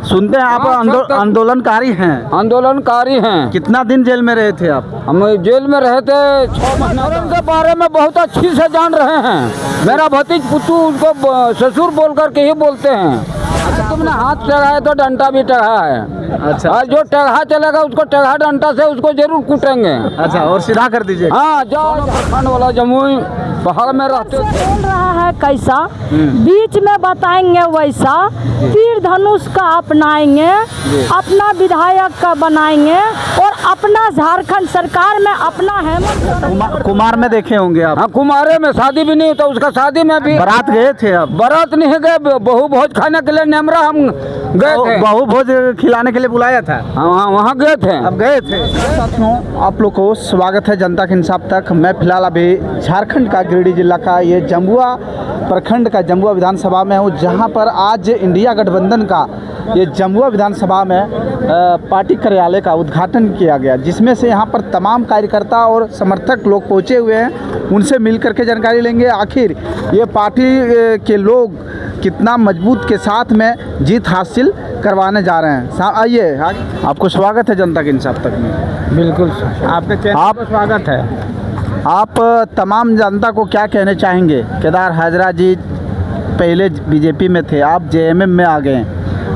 सुनते हैं आप आंदोलनकारी हैं। आंदोलनकारी हैं। कितना दिन जेल में रहे थे आप? हम जेल में रहे थे 6 महीने के बारे में बहुत अच्छी से जान रहे हैं। मेरा भतीज पुत्तू उसको ससुर बोल करके ही बोलते हैं। तुमने हाथ टगाया तो डंडा भी टगा है। अच्छा, और जो टगा चलेगा उसको टगा डंडा से उसको जरूर कूटेंगे। अच्छा, और सीधा कर दीजिए। हाँ, जाओ झारखंड वाला जमुई पहाड़ में रहते थे। बोल रहा है कैसा, बीच में बताएंगे वैसा, तीर धनुष का अपनाएंगे, अपना विधायक का बनाएंगे और अपना झारखंड सरकार में अपना हेमंत कुमार में देखे होंगे आप? हाँ, कुमारे में शादी भी नहीं होता, उसका शादी में भी बारात गए थे आप? बारात नहीं गए, बहु भोज खाने के लिए नेमरा हम गए थे। बहु भोज खिलाने के लिए बुलाया था? हाँ, वहाँ गए थे। अब गए थे। साथियों, आप लोग को स्वागत है जनता के इंसाफ तक। मैं फिलहाल अभी झारखंड का गिरिडीह जिला का ये जमुआ प्रखंड का जमुआ विधानसभा में हूँ, जहाँ पर आज इंडिया गठबंधन का ये जमुआ विधानसभा में पार्टी कार्यालय का उद्घाटन किया गया, जिसमें से यहाँ पर तमाम कार्यकर्ता और समर्थक लोग पहुँचे हुए हैं। उनसे मिल करके जानकारी लेंगे आखिर ये पार्टी के लोग कितना मजबूत के साथ में जीत हासिल करवाने जा रहे हैं। आइए, आपको स्वागत है जनता के इंसाफ तक में। बिल्कुल, आपके चैनल पर स्वागत है। आप तमाम जनता को क्या कहने चाहेंगे? केदार हाजरा जी पहले बीजेपी में थे, आप जेएमएम में आ गए,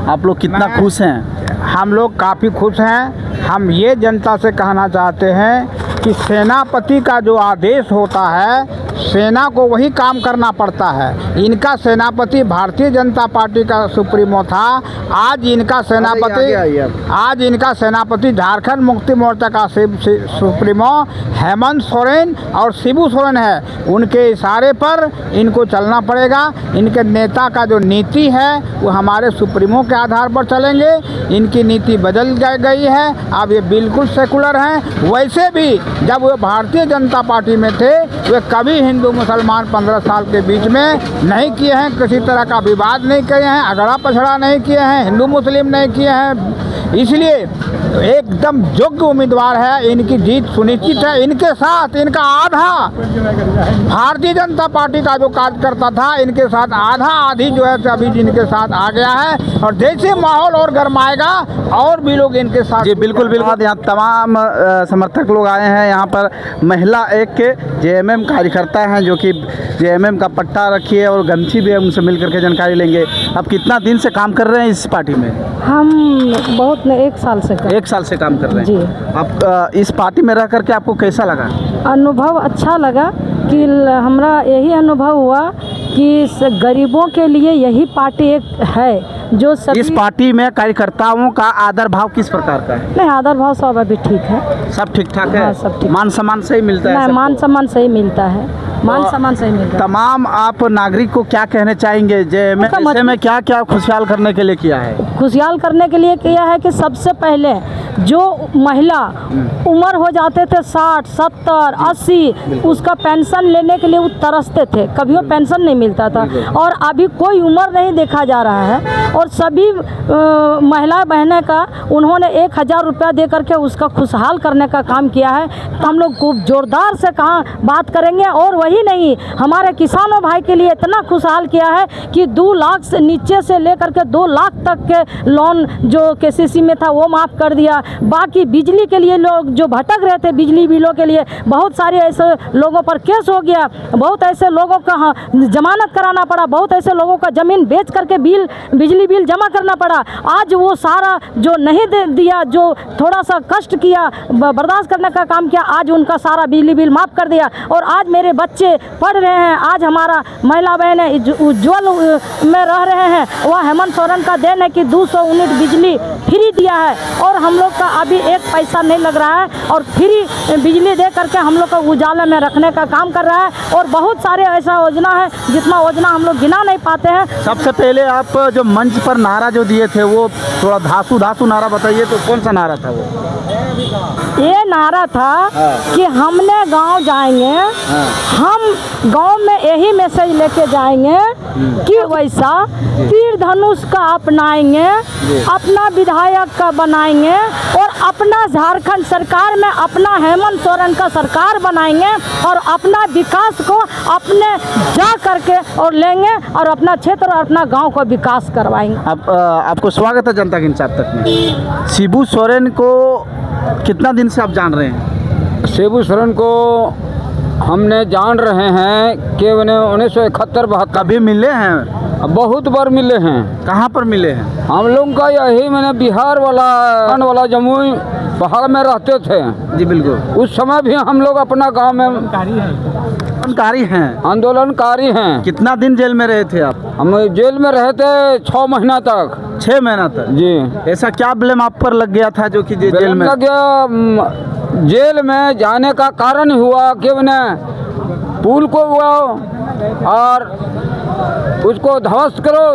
आप लोग कितना खुश हैं? हम लोग काफ़ी खुश हैं। हम ये जनता से कहना चाहते हैं कि सेनापति का जो आदेश होता है, सेना को वही काम करना पड़ता है। इनका सेनापति भारतीय जनता पार्टी का सुप्रीमो था। आज इनका सेनापति झारखंड मुक्ति मोर्चा का सुप्रीमो हेमंत सोरेन और शिबू सोरेन है। उनके इशारे पर इनको चलना पड़ेगा। इनके नेता का जो नीति है वो हमारे सुप्रीमो के आधार पर चलेंगे। इनकी नीति बदल गई है, अब ये बिल्कुल सेकुलर हैं। वैसे भी जब वे भारतीय जनता पार्टी में थे, वे कभी हिंदू मुसलमान 15 साल के बीच में नहीं किए हैं, किसी तरह का विवाद नहीं किए हैं, अगड़ा पछड़ा नहीं किए हैं, हिंदू मुस्लिम नहीं किए हैं। इसलिए एकदम योग्य उम्मीदवार है, इनकी जीत सुनिश्चित है। इनके साथ इनका आधा भारतीय जनता पार्टी का जो कार्यकर्ता था, इनके साथ आधा आधी जो है अभी जिनके साथ आ गया है। और जैसे माहौल और गरमाएगा और भी लोग इनके साथ। जी बिल्कुल बिल्कुल। यहाँ तमाम समर्थक लोग आए हैं। यहाँ पर महिला एक के जेएमएम कार्यकर्ता हैं जो कि जेएमएम का पट्टा रखी है और गमछी भी है, उनसे मिल करके जानकारी लेंगे। आप कितना दिन से काम कर रहे हैं इस पार्टी में? हम बहुत ने 1 साल से 1 साल से काम कर रहे हैं जी। आप इस पार्टी में रह करके आपको कैसा लगा? अनुभव अच्छा लगा कि हमारा यही अनुभव हुआ कि गरीबों के लिए यही पार्टी एक है जो सभी। इस पार्टी में कार्यकर्ताओं का आदर भाव किस प्रकार का है? नहीं, आदर भाव सब अभी ठीक है, सब ठीक ठाक है। हाँ, सब ठीक। मान सम्मान सही मिलता है? नहीं, मान सम्मान सही मिलता है, मान सम्मान सही मिलता है। तमाम आप नागरिक को क्या कहने चाहेंगे? जेएमएम में क्या क्या खुशहाल करने के लिए किया है? खुशहाल करने के लिए किया है कि सबसे पहले जो महिला उम्र हो जाते थे 60, 70, 80, उसका पेंशन लेने के लिए वो तरसते थे, कभी वो पेंशन नहीं मिलता था। और अभी कोई उम्र नहीं देखा जा रहा है और सभी महिला बहनें का उन्होंने 1000 रुपया दे करके उसका खुशहाल करने का काम किया है। तो हम लोग खूब जोरदार से कहाँ बात करेंगे। और वही नहीं, हमारे किसानों भाई के लिए इतना खुशहाल किया है कि 2 लाख से नीचे से लेकर के 2 लाख तक के लोन जो केसीसी में था वो माफ़ कर दिया। बाकी बिजली के लिए लोग जो भटक रहे थे बिजली बिलों के लिए, बहुत सारे ऐसे लोगों पर केस हो गया, बहुत ऐसे लोगों का जमानत कराना पड़ा, बहुत ऐसे लोगों का ज़मीन बेच करके बिजली बिल जमा करना पड़ा। आज वो सारा जो नहीं दे दिया, जो थोड़ा सा कष्ट किया, बर्दाश्त करने का काम किया, आज उनका सारा बिजली बिल माफ़ कर दिया। और आज मेरे बच्चे पढ़ रहे हैं, आज हमारा महिला बहनें उज्ज्वल में रह रहे हैं। वह हेमंत सोरेन का देन है कि 200 यूनिट बिजली फ्री दिया है और हम लोग का अभी 1 पैसा नहीं लग रहा है और फ्री बिजली दे करके हम लोग को उजाले में रखने का काम कर रहा है। और बहुत सारे ऐसा योजना है जितना योजना हम लोग गिना नहीं पाते हैं। सबसे पहले आप जो मंच पर नारा जो दिए थे वो थोड़ा धासु नारा बताइए, तो कौन सा नारा था वो? एक ये नारा था हाँ। कि हमने गांव जाएंगे, हम गांव में यही मैसेज लेके जाएंगे कि वैसा तीर धनुष का अपनाएंगे, अपना विधायक का बनाएंगे और अपना झारखंड सरकार में अपना हेमंत सोरेन का सरकार बनाएंगे और अपना विकास को अपने जा करके और लेंगे और अपना क्षेत्र और अपना गांव को विकास करवाएंगे। आपको स्वागत है जनता के इंसाफ तक में। शिबू सोरेन को कितना दिन से आप जान रहे हैं? शिबू सोरेन को हमने जान रहे हैं कि 1971-72 कभी मिले हैं? बहुत बार मिले हैं। कहाँ पर मिले हैं? हम लोग का यही मैंने बिहार वाला जमुई पहाड़ में रहते थे। जी बिल्कुल। उस समय भी हम लोग अपना गांव में आंदोलनकारी हैं। कितना दिन जेल में रहे थे आप? हम जेल में रहे थे 6 महीना तक। 6 महीना तक? जी। ऐसा क्या ब्लेम आप पर लग गया था जो कि जेल में लग गया? जेल में जाने का कारण हुआ कि मैंने पुल को हुआ और उसको ध्वस्त करो,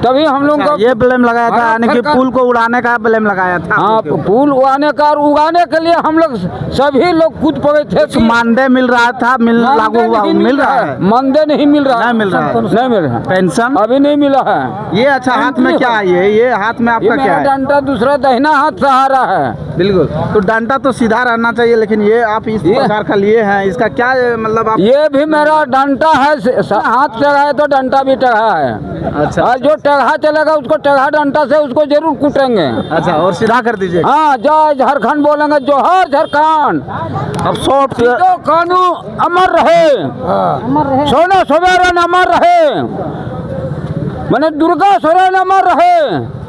तभी हम लोग का ये ब्लेम लगाया था, यानी कि पुल को उड़ाने का ब्लेम लगाया था। हाँ, पुल उड़ाने का और उड़ाने के लिए हम लोग सभी लोग कूद पड़े थे। मानदेय मिल रहा था? लागू हुआ? मिल रहा है? मानदेय नहीं मिल रहा है। नहीं मिल रहा है? नहीं मिल रहा है। पेंशन अभी नहीं मिला है। ये अच्छा, हाथ में क्या है? ये हाथ में आपका क्या है? डंडा दूसरा दाहिना हाथ सहारा है। बिल्कुल। तो डंडा तो सीधा रहना चाहिए, लेकिन ये आप इस प्रकार का लिए हैं, इसका क्या मतलब आप? ये भी मेरा डंडा है, हाथ टगा है तो डंडा भी टगा है। अच्छा। और जो टगा चलेगा उसको टगा डंडा से उसको जरूर कूटेंगे। अच्छा, और सीधा कर दीजिए। हाँ, जय झारखंड बोलेंगे, जोहर झारखंड। अब सॉफ्ट तो कानून अमर रहे, सोना सोवेरन अमर रहे, मैंने दुर्गा सोरेन अमर रहे।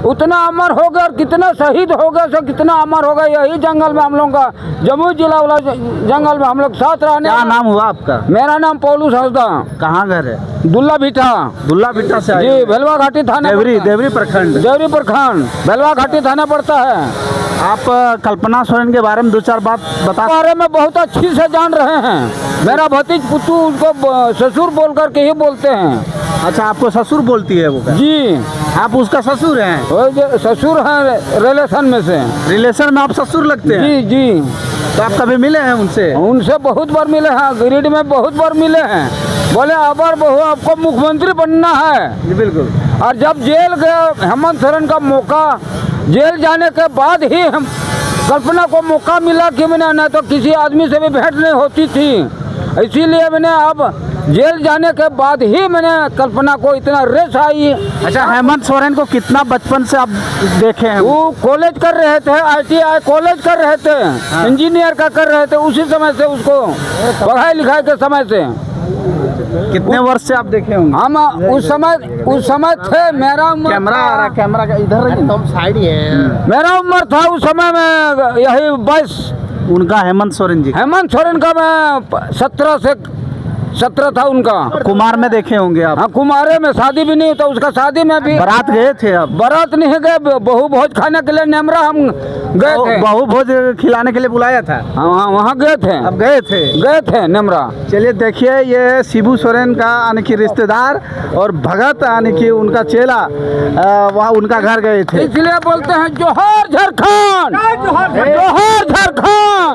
उतना अमर हो गया और कितना शहीद हो गया, सो कितना अमर हो गया। यही जंगल में हम लोग का, जमुई जिला वाला जंगल में हम लोग साथ रहने। क्या नाम हुआ आपका? मेरा नाम पौलुस हंसदा। कहाँ घर है? दुल्ला भीटा। दुल्ला भीटा से आए? जी, भेलवा घाटी थाना। देवरी प्रखंड। देवरी प्रखंड, भेलवा घाटी थाना पड़ता है। आप कल्पना सोरेन के बारे में 2-4 बात बता। बारे में बहुत अच्छी से जान रहे हैं। मेरा भतीज पुत्तू उसको ससुर बोल करके ही बोलते हैं। अच्छा, आपको ससुर बोलती है वो? जी। आप उसका ससुर हैं? वो जो ससुर हैं रिलेशन में से। रिलेशन में आप ससुर लगते हैं? जी जी। तो आप कभी मिले हैं उनसे? उनसे बहुत बार मिले हैं, गिरिडीह में बहुत बार मिले हैं। बोले अबर बहू आपको मुख्यमंत्री बनना है। जी बिल्कुल। और जब जेल गए हेमंत सोरेन का मौका, जेल जाने के बाद ही हम कल्पना को मौका मिला कि मैंने न तो किसी आदमी से भी भेंट नहीं होती थी, इसीलिए मैंने अब जेल जाने के बाद ही मैंने कल्पना को इतना रेस आई। अच्छा, हेमंत सोरेन को कितना बचपन से आप देखे हैं? वो कॉलेज कर रहे थे, ITI कॉलेज कर रहे थे। हाँ। इंजीनियर का कर रहे थे, उसी समय से उसको पढ़ाई लिखाई के समय से। कितने वर्ष से आप देखे होंगे? हम उस समय थे, मेरा उम्र कैमरा आ रहा, कैमरा का इधर एकदम साइड ही है। मेरा उम्र था उस समय में यही 22। उनका हेमंत सोरेन जी? हेमंत सोरेन का मैं 17 था उनका। कुमार में देखे होंगे आप? हाँ, कुमारे में शादी भी नहीं, तो उसका शादी में भी बारात गए थे? आप बारात नहीं गए, बहु भोज खाने के लिए नेमरा हम गए थे। बहु भोज खिलाने के लिए बुलाया था? हाँ, वहाँ गए थे। अब गए थे नेमरा। चलिए देखिए, ये शिबू सोरेन का यानी कि रिश्तेदार और भगत यानी कि उनका चेला वहाँ उनका घर गए थे। इसलिए बोलते हैं जोहर झारखंड, जोहर झारखंड।